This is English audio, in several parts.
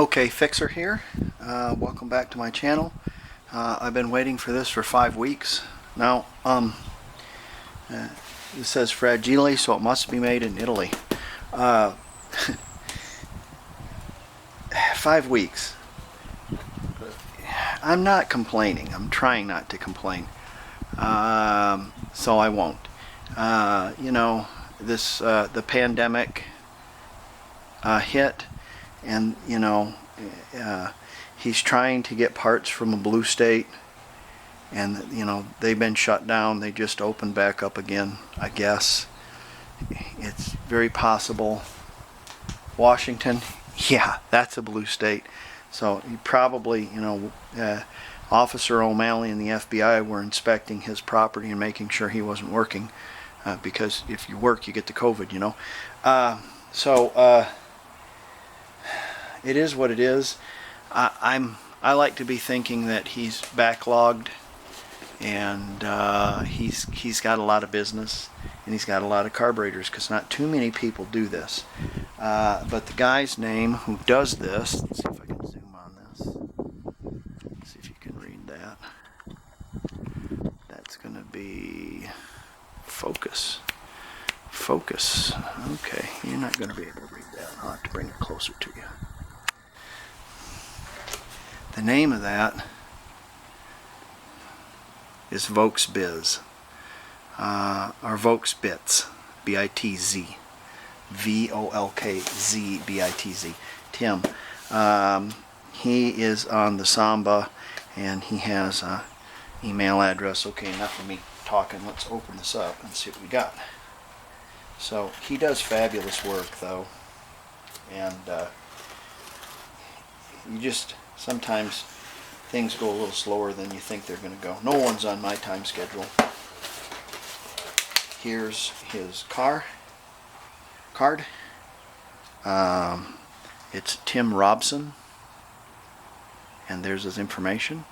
Okay, Fixer here. Welcome back to my channel. I've been waiting for this for 5 weeks now. It says fragile, so it must be made in Italy. 5 weeks. I'm not complaining. I'm trying not to complain. So I won't. You know, this the pandemic hit, and you know, he's trying to get parts from a blue state, and you know, they've been shut down. They just opened back up again, I guess. It's very possible. Washington, yeah, that's a blue state. So he probably, you know, Officer O'Malley and the FBI were inspecting his property and making sure he wasn't working, because if you work, you get the COVID, you know. It is what it is. I like to be thinking that he's backlogged, and he's got a lot of business, and he's got a lot of carburetors, because not too many people do this. But the guy's name who does this, let's see if I can zoom on this. Let's see if you can read that. That's going to be Focus. Focus. Okay, you're not going to be able to read that. I'll have to bring it closer to you. The name of that is Volkzbitz, or Volkzbitz, B-I-T-Z, V-O-L-K-Z-B-I-T-Z, Tim. He is on the Samba, and he has an email address. Okay, enough of me talking. Let's open this up and see what we got. So he does fabulous work, though, and you just sometimes things go a little slower than you think they're going to go. No one's on my time schedule. Here's his card. It's Tim Robson, and there's his information.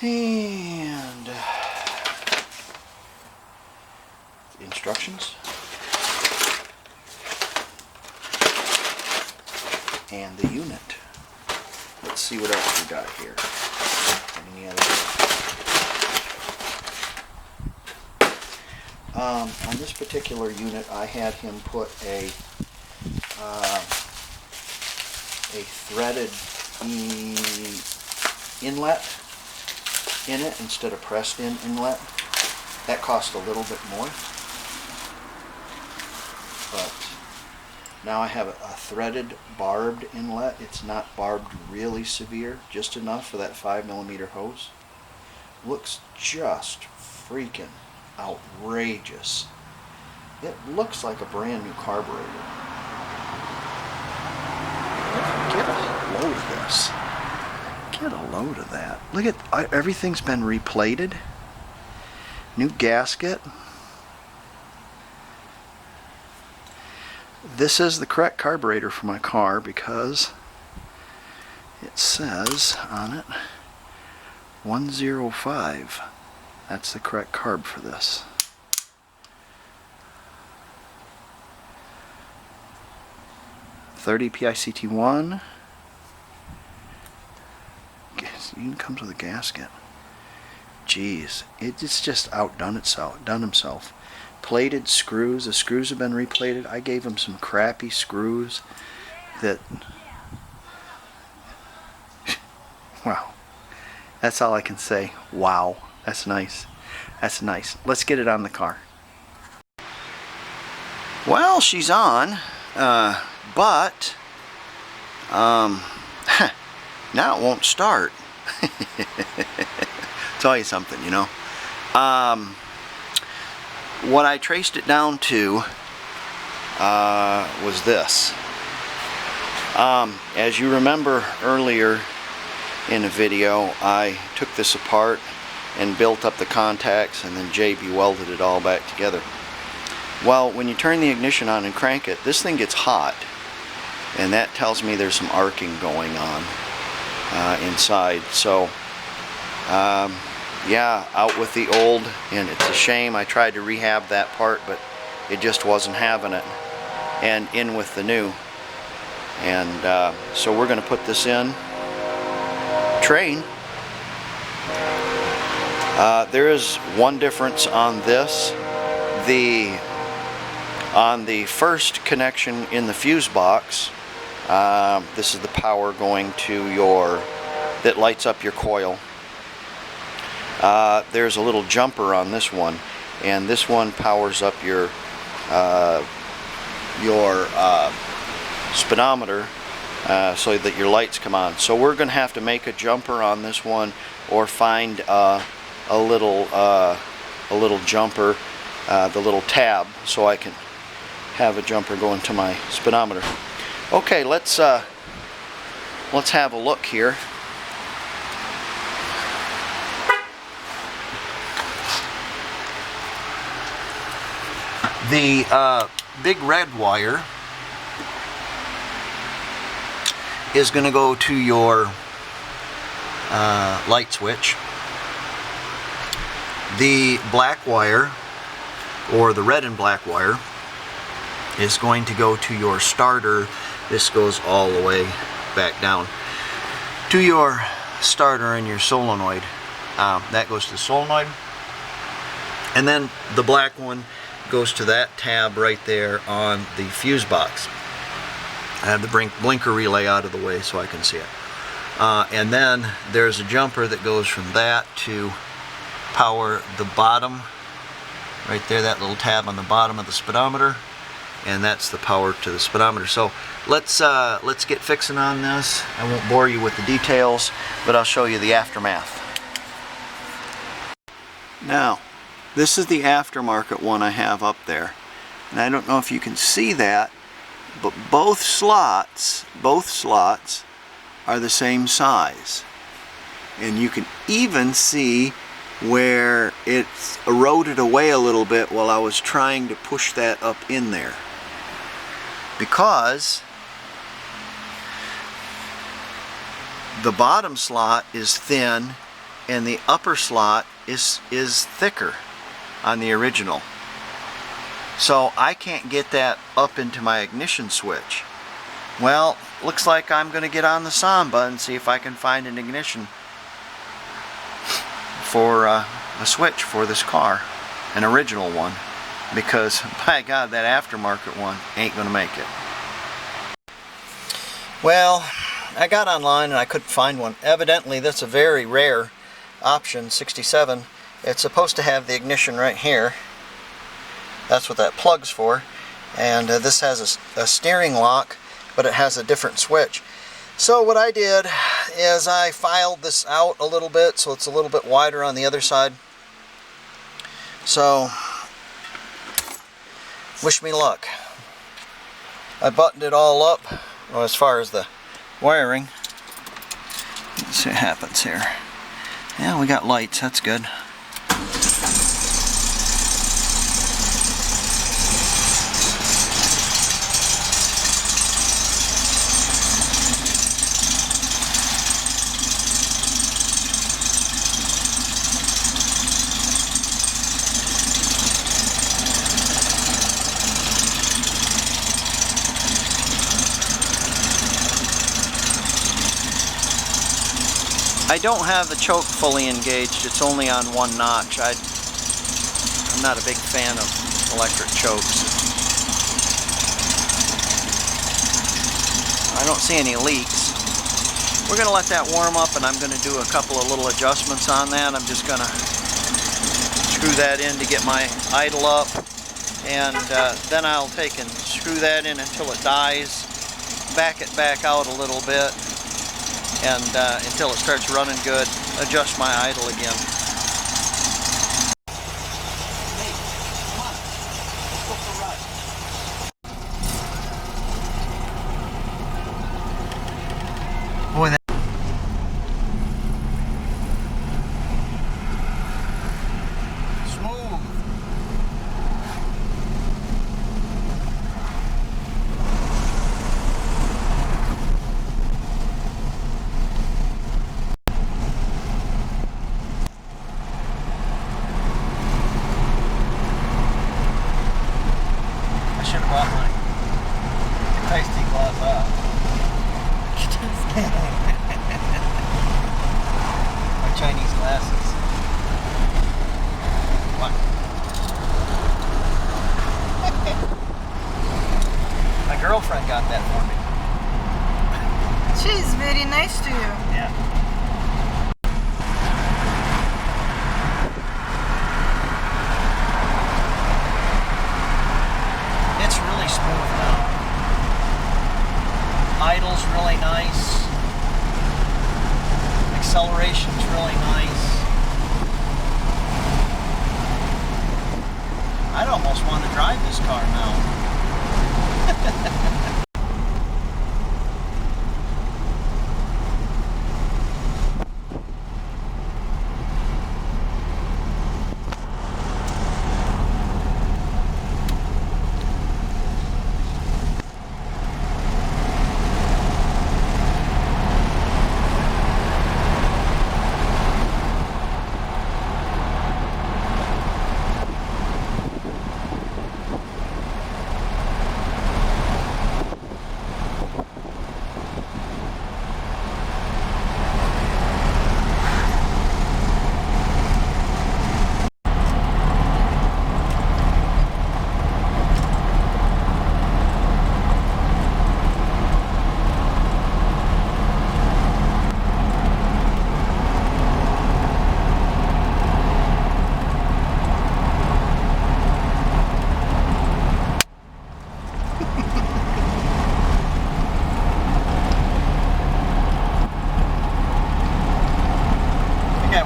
And instructions. And the unit. Let's see what else we got here. Any other? On this particular unit, I had him put a threaded inlet in it instead of pressed in inlet. That cost a little bit more, but now I have a threaded barbed inlet. It's not barbed really severe, just enough for that 5mm hose. Looks just freaking outrageous. It looks like a brand new carburetor. Get a load of this. Get a load of that. Look at, everything's been replated. New gasket. This is the correct carburetor for my car, because it says on it 105. That's the correct carb for this. .30 PICT1. It even comes with a gasket. Jeez, it's just outdone itself, done himself. Plated screws. The screws have been replated. I gave him some crappy screws that, wow, that's all I can say. Wow, that's nice. That's nice. Let's get it on the car. Well, she's on, but now it won't start. Tell you something, you know. What I traced it down to was this. As you remember earlier in a video, I took this apart and built up the contacts, and then JB welded it all back together. Well, when you turn the ignition on and crank it, this thing gets hot, and that tells me there's some arcing going on inside. So yeah, out with the old, and it's a shame. I tried to rehab that part, but it just wasn't having it. and in with the new. And so we're going to put this in train. There is one difference on this. On the first connection in the fuse box, this is the power going to that lights up your coil. There's a little jumper on this one, and this one powers up your speedometer so that your lights come on. So we're going to have to make a jumper on this one, or find a little jumper, the little tab, so I can have a jumper going to my speedometer. Okay, let's have a look here. The big red wire is going to go to your light switch. The black wire, or the red and black wire, is going to go to your starter. This goes all the way back down to your starter and your solenoid. That goes to the solenoid. And then the black one goes to that tab right there on the fuse box. I have the blinker relay out of the way so I can see it. And then there's a jumper that goes from that to power the bottom, right there, that little tab on the bottom of the speedometer, and that's the power to the speedometer. So let's get fixing on this. I won't bore you with the details, but I'll show you the aftermath. Now, this is the aftermarket one I have up there, and I don't know if you can see that, but both slots are the same size, and you can even see where it's eroded away a little bit while I was trying to push that up in there, because the bottom slot is thin and the upper slot is thicker on the original. So I can't get that up into my ignition switch. Well, looks like I'm going to get on the Samba and see if I can find an ignition for a switch for this car, an original one, because by God, that aftermarket one ain't going to make it. Well, I got online and I couldn't find one. Evidently, that's a very rare option, 67. It's supposed to have the ignition right here. That's what that plug's for. And this has a steering lock, but it has a different switch. So what I did is I filed this out a little bit so it's a little bit wider on the other side. So, wish me luck. I buttoned it all up, well, as far as the wiring. Let's see what happens here. Yeah, we got lights, that's good. I don't have the choke fully engaged, it's only on one notch. I'm not a big fan of electric chokes. I don't see any leaks. We're going to let that warm up, and I'm going to do a couple of little adjustments on that. I'm just going to screw that in to get my idle up, and then I'll take and screw that in until it dies, back it back out a little bit, and until it starts running good, adjust my idle again. Hey, come on, let's go for a ride. Boy, that smooth. I should have bought mine. Nice gloss off. My Chinese glasses. What? My girlfriend got that for me. She's very nice to you. Yeah. It's really smooth now. Idle's really nice. Acceleration's really nice. I'd almost want to drive this car now.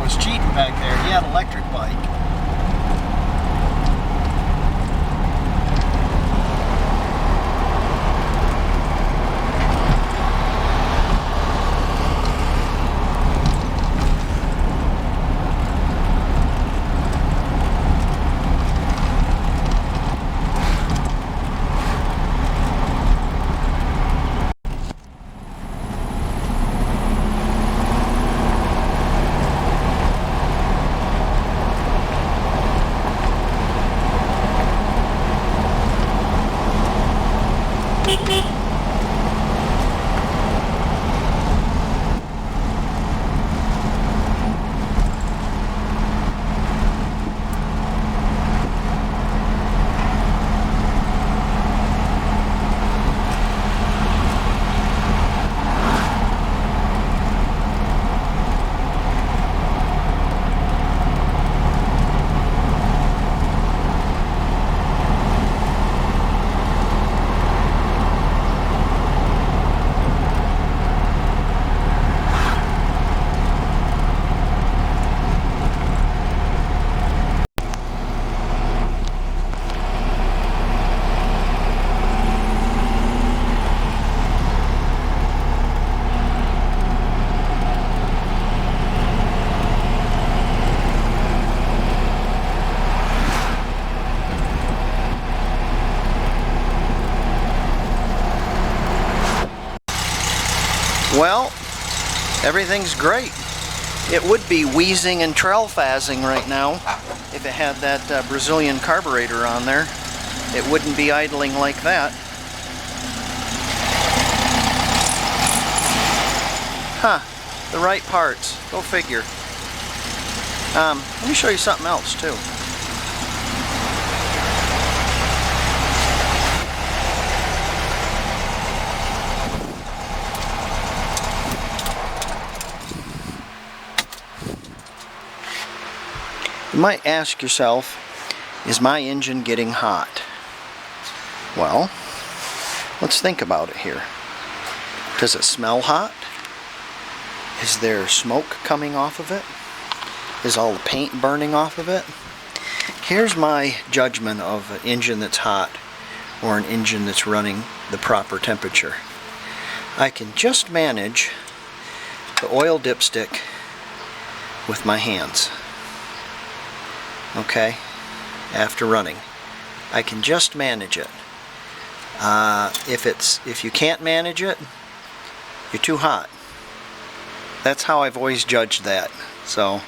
Was cheating back there. He had an electric bike. Well, everything's great. It would be wheezing and trail-fazzing right now if it had that Brazilian carburetor on there. It wouldn't be idling like that. Huh, the right parts. Go figure. Let me show you something else too. You might ask yourself, is my engine getting hot? Well, let's think about it here. Does it smell hot? Is there smoke coming off of it? Is all the paint burning off of it? Here's my judgment of an engine that's hot or an engine that's running the proper temperature. I can just manage the oil dipstick with my hands. Okay, after running, I can just manage it. If you can't manage it, you're too hot. That's how I've always judged that. So,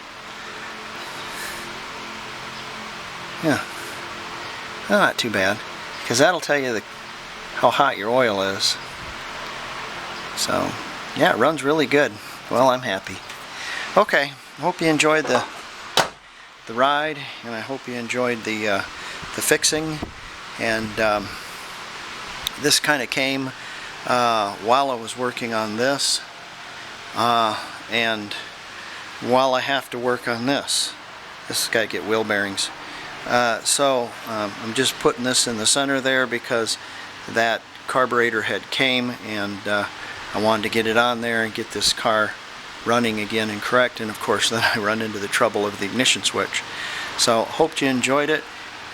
yeah, not too bad, because that'll tell you how hot your oil is. So yeah, it runs really good. Well, I'm happy. Okay, hope you enjoyed the ride, and I hope you enjoyed the fixing. And this kind of came while I was working on this, and while I have to work on this. This has got to get wheel bearings. So I'm just putting this in the center there because that carburetor head came, and I wanted to get it on there and get this car running again and correct. And of course then I run into the trouble of the ignition switch. So hope you enjoyed it,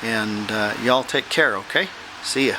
and y'all take care, okay? See ya.